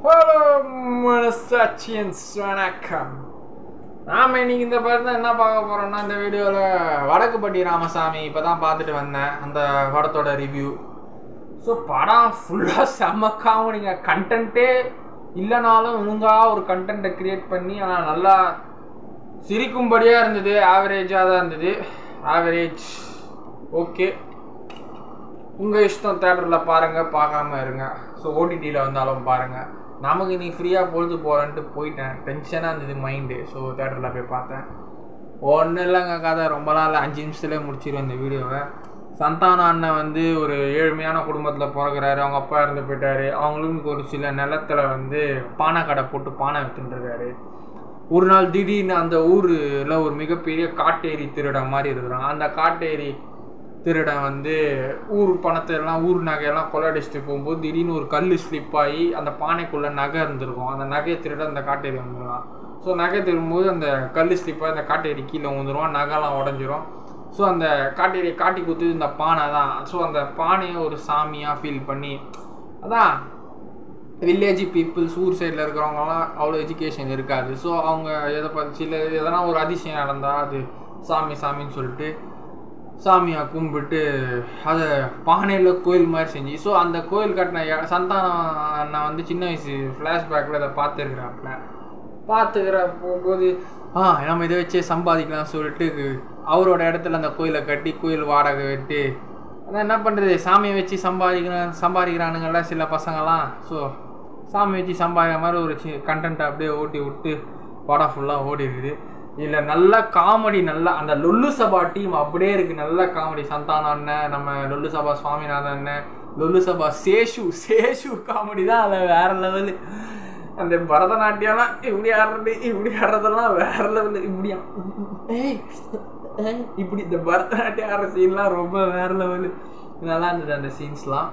Hello மனசாட்சியன்ஸ் வணக்கம். நாம் இன்னைக்கு இந்த படத்தை என்ன பார்க்க போகிறோம்னா, இந்த வீடியோவில் வடக்குப்பட்டி ராமசாமி இப்போ தான் பார்த்துட்டு வந்தேன், அந்த படத்தோட ரிவ்யூ. ஸோ படம் ஃபுல்லாக செம்ம காமெடிங்க. கண்டென்ட்டே இல்லைனாலும் ஒழுங்காக ஒரு கண்டென்ட்டை க்ரியேட் பண்ணி ஆனால் நல்லா சிரிக்கும்படியாக இருந்தது. ஆவரேஜாக தான் இருந்தது. ஆவரேஜ் ஓகே, உங்கள் இஷ்டம். தேட்டரில் பாருங்கள், பார்க்காம இருங்க. ஸோ ஓடிடியில் வந்தாலும் பாருங்கள். நமக்கு நீ ஃப்ரீயாக பொழுது போகிறேன்ட்டு போயிட்டேன். டென்ஷனாக இருந்தது மைண்டு. ஸோ தேட்டரில் போய் பார்த்தேன். ஒன்றும் இல்லைங்க, கதை ரொம்பலாம் இல்லை, 5 நிமிஷத்துலேயே முடிச்சிடுவேன் இந்த வீடியோவை. சந்தான அண்ணன் வந்து ஒரு ஏழ்மையான குடும்பத்தில் பிறகுறாரு. அவங்க அப்பா இறந்து போயிட்டார். அவங்களுக்கு ஒரு சில நிலத்தில் வந்து பானை கடை போட்டு பானை விற்றுருக்காரு. ஒரு நாள் திடீர்னு அந்த ஊரில் ஒரு மிகப்பெரிய காட்டேரி திருடன் மாதிரி இருக்கிறான். அந்த காட்டேரி திருடன் வந்து ஊர் பணத்தை எல்லாம் ஊர் நகையெல்லாம் கொள்ளடிச்சிட்டு போகும்போது திடீர்னு ஒரு கல் ஸ்லிப் ஆகி அந்த பானைக்குள்ளே நகை இருந்திருக்கும். அந்த நகையை திருட அந்த காட்டேரி வந்துடுவான். ஸோ நகை திரும்பும்போது அந்த கல் ஸ்லிப்பாக அந்த காட்டேரி கீழே வந்துடுவான். நகைலாம் உடஞ்சிரும். ஸோ அந்த காட்டேரியை காட்டி கொடுத்தது இந்த பானை தான். ஸோ அந்த பானையை ஒரு சாமியாக ஃபீல் பண்ணி, அதான் வில்லேஜ் பீப்புள்ஸ், ஊர் சைடில் இருக்கிறவங்கலாம் அவ்வளோ எஜுகேஷன் இருக்காது. ஸோ அவங்க எதனா ஒரு அதிசயம் நடந்தால் அது சாமி சாமின்னு சொல்லிட்டு சாமியை கும்பிட்டு அதை பானையில் கோயில் மாதிரி செஞ்சு, ஸோ அந்த கோயில் கட்டின சந்தானம் அண்ணன் வந்து சின்ன வயசு ஃப்ளாஷ்பேக்கில் இதை பார்த்துக்கிற போகும்போது நம்ம இதை வச்சே சம்பாதிக்கலாம் சொல்லிட்டு அவரோட இடத்துல அந்த கோயிலை கட்டி கோயில் வாடகை விட்டு அதான் என்ன பண்ணுறது, சாமியை வச்சு சம்பாதிக்கிறானுங்கள சில பசங்கள்லாம். ஸோ சாமி வச்சு சம்பாதிக்கிற மாதிரி ஒரு கண்டென்ட்டை அப்படியே ஓட்டி விட்டு படம் ஃபுல்லாக ஓடி இருக்குது. இதில் நல்ல காமெடி, நல்லா அந்த லொல்லு சபா டீம் அப்படியே இருக்குது. நல்ல காமெடி. சந்தானம் அண்ணன், நம்ம லொல்லு சபா சுவாமிநாதன் அண்ணன், லொல்லு சபா சேஷு காமெடி தான் அதில் வேறு லெவலு. அந்த பரதநாட்டியம்லாம் இப்படி ஆடுறதெல்லாம் வேறு லெவலு. இப்படி இந்த பரதநாட்டியம் ஆடுற சீன்லாம் ரொம்ப வேறு லெவலு. நல்லா இருந்தது அந்த சீன்ஸ்லாம்.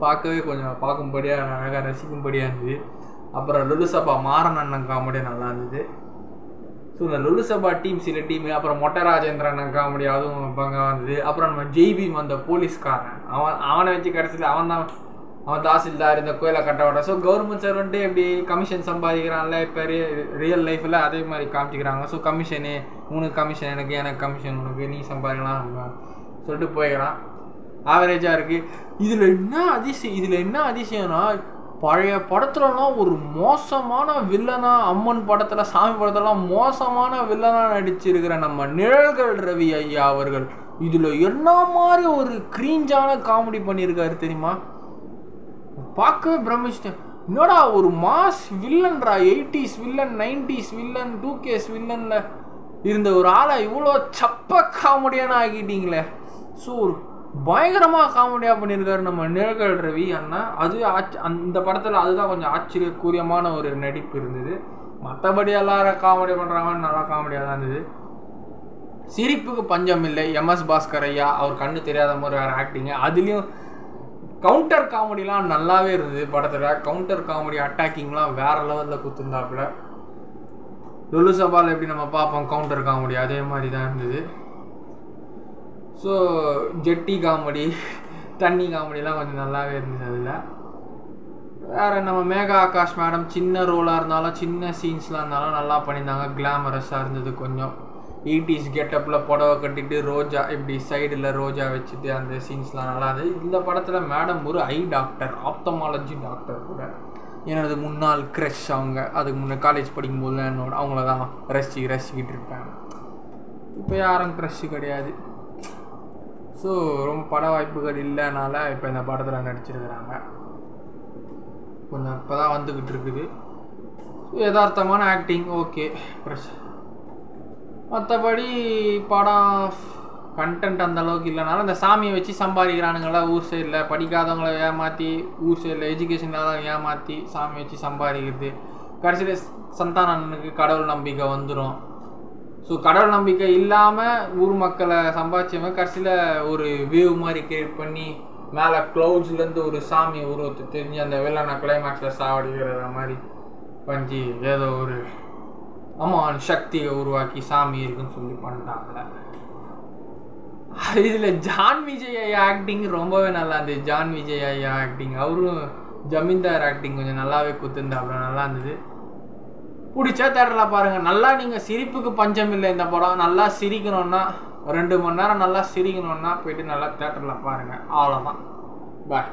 பார்க்கவே கொஞ்சம் பார்க்கும்படியாக அழகாக ரசிக்கும்படியாக இருந்தது. அப்புறம் லொல்லு சபா மாறன் அண்ணன் காமெடி நல்லா இருந்தது. ஸோ இந்த லொல்லு சபா டீம் சில டீமு, அப்புறம் மொட்டை ராஜேந்திரன் காமெடி அதுவும் பங்காக வந்தது. அப்புறம் நம்ம ஜெய்பீம் அந்த போலீஸ்காரன், அவனை வச்சு கடைசியில் அவன் தாசில்தார் இந்த கோயிலை கட்ட விட. ஸோ கவர்மெண்ட் சர்வெண்ட்டு எப்படி கமிஷன் சம்பாதிக்கிறான்ல இப்போ ரியல் லைஃப்பில் அதே மாதிரி காமிச்சிக்கிறாங்க. ஸோ கமிஷனு, உனக்கு கமிஷன் எனக்கு கமிஷன் உனக்கு, நீ சம்பாதிக்கலாம் சொல்லிட்டு போயிடலாம். ஆவரேஜாக இருக்குது. இதில் என்ன அதிசயம்னா, பழைய படத்துலலாம் ஒரு மோசமான வில்லனா, அம்மன் படத்தில் சாமி படத்துலலாம் மோசமான வில்லனா நடிச்சிருக்கிற நம்ம நிழல்கள் ரவி ஐயா அவர்கள் இதில் என்ன மாதிரி ஒரு கிரீஞ்சான காமெடி பண்ணியிருக்காரு தெரியுமா? பார்க்கவே பிரமிச்சிட்டேன். என்னடா ஒரு மாஸ் வில்லன்ரா, 80s villain, 90s villain, 2Ks வில்லனில் இருந்த ஒரு ஆளை இவ்வளோ சப்ப காமெடியான ஆக்கிட்டீங்களே. ஸோ ஒரு பயங்கரமாக காமெடியாக பண்ணியிருக்காரு நம்ம நிழல்கள் ரவி அண்ணா. அது அந்த படத்தில் அதுதான் கொஞ்சம் ஆச்சரியக்கூரியமான ஒரு நடிப்பு இருந்தது. மற்றபடி எல்லாரும் காமெடி பண்ணுறாங்க, நல்லா காமெடியாக தான் இருந்தது. சிரிப்புக்கு பஞ்சம் இல்லை. MS பாஸ்கர் ஐயா அவர் கண்ணு தெரியாத மாதிரி வேறு ஆக்டிங்கு. அதுலேயும் கவுண்டர் காமெடிலாம் நல்லாவே இருந்தது படத்தில். கவுண்டர் காமெடி அட்டாக்கிங்லாம் வேறு லெவலில் கொடுத்துருந்தாப்புல. லொல்லு சபாவில் எப்படி நம்ம பார்ப்போம் கவுண்டர் காமெடி, அதே மாதிரி தான் இருந்தது. ஸோ ஜெட்டி காமெடி, தண்ணி காமெடிலாம் கொஞ்சம் நல்லாவே இருந்தது. அதில் வேறு நம்ம மேகா ஆகாஷ் மேடம் சின்ன ரோலாக இருந்தாலும் சின்ன சீன்ஸ்லாம் இருந்தாலும் நல்லா பண்ணியிருந்தாங்க. கிளாமரஸாக இருந்தது. கொஞ்சம் 80s கெட்டப்பில் புடவை கட்டிட்டு ரோஜா இப்படி சைடில் ரோஜா வச்சுட்டு அந்த சீன்ஸ்லாம் நல்லா இருந்தது. இந்த படத்தில் மேடம் ஒரு ஐ டாக்டர், ஆப்தமாலஜி டாக்டர் கூட. எனது முன்னாள் க்ரஷ் அவங்க. அதுக்கு முன்னே காலேஜ் படிக்கும்போது என்னோட அவங்கள தான் ரசிக்கிட்டு இருப்பேன். இப்போ யாரும் க்ரஷ்ஷு கிடையாது. ஸோ ரொம்ப பட வாய்ப்புகள் இல்லைனால இப்போ இந்த படத்தில் நடிச்சிருக்கிறாங்க. கொஞ்சம் இப்போ தான் வந்துக்கிட்டு இருக்குது. யதார்த்தமான ஆக்டிங் ஓகே. மற்றபடி படம் கண்டென்ட் அந்தளவுக்கு இல்லைனாலும் இந்த சாமியை வச்சு சம்பாதிக்கிறானுங்களா ஊர் சைடில், படிக்காதவங்கள ஏமாற்றி, ஊர் சைடில் எஜுகேஷன் இல்லாதவங்க ஏமாற்றி சாமியை வச்சு சம்பாதிக்கிறது. கடைசியில் சந்தானனுக்கு கடவுள் நம்பிக்கை வந்துடும். ஸோ கடவுள் நம்பிக்கை இல்லாமல் ஊர் மக்களை சம்பாதிச்சவங்க கடைசியில் ஒரு வேவ் மாதிரி கிரியேட் பண்ணி மேலே க்ளவுட்ஸ்லேருந்து ஒரு சாமி உருவத்தை தெரிஞ்சு அந்த வில்லனை கிளைமேக்ஸில் சாவடிக்கிற மாதிரி பஞ்சு ஏதோ ஒரு சக்தியை உருவாக்கி சாமி இருக்குன்னு சொல்லி பண்ணிட்டாங்கள. இதில் ஜான் விஜய் ஐயா ஆக்டிங் ரொம்பவே நல்லா இருந்தது. ஜான் விஜய் ஐயா ஆக்டிங் அவரும் ஜமீன்தார் ஆக்டிங் கொஞ்சம் நல்லாவே குத்துந்தாப்புல நல்லா இருந்தது. பிடிச்சா தேட்டரில் பாருங்கள். நல்லா நீங்கள் சிரிப்புக்கு பஞ்சம் இல்லை இந்த படம். நல்லா சிரிக்கணுன்னா 2 மணி நேரம் நல்லா சிரிக்கணுன்னா போயிட்டு நல்லா தேட்டரில் பாருங்கள். அவ்வளோதான். பாய்.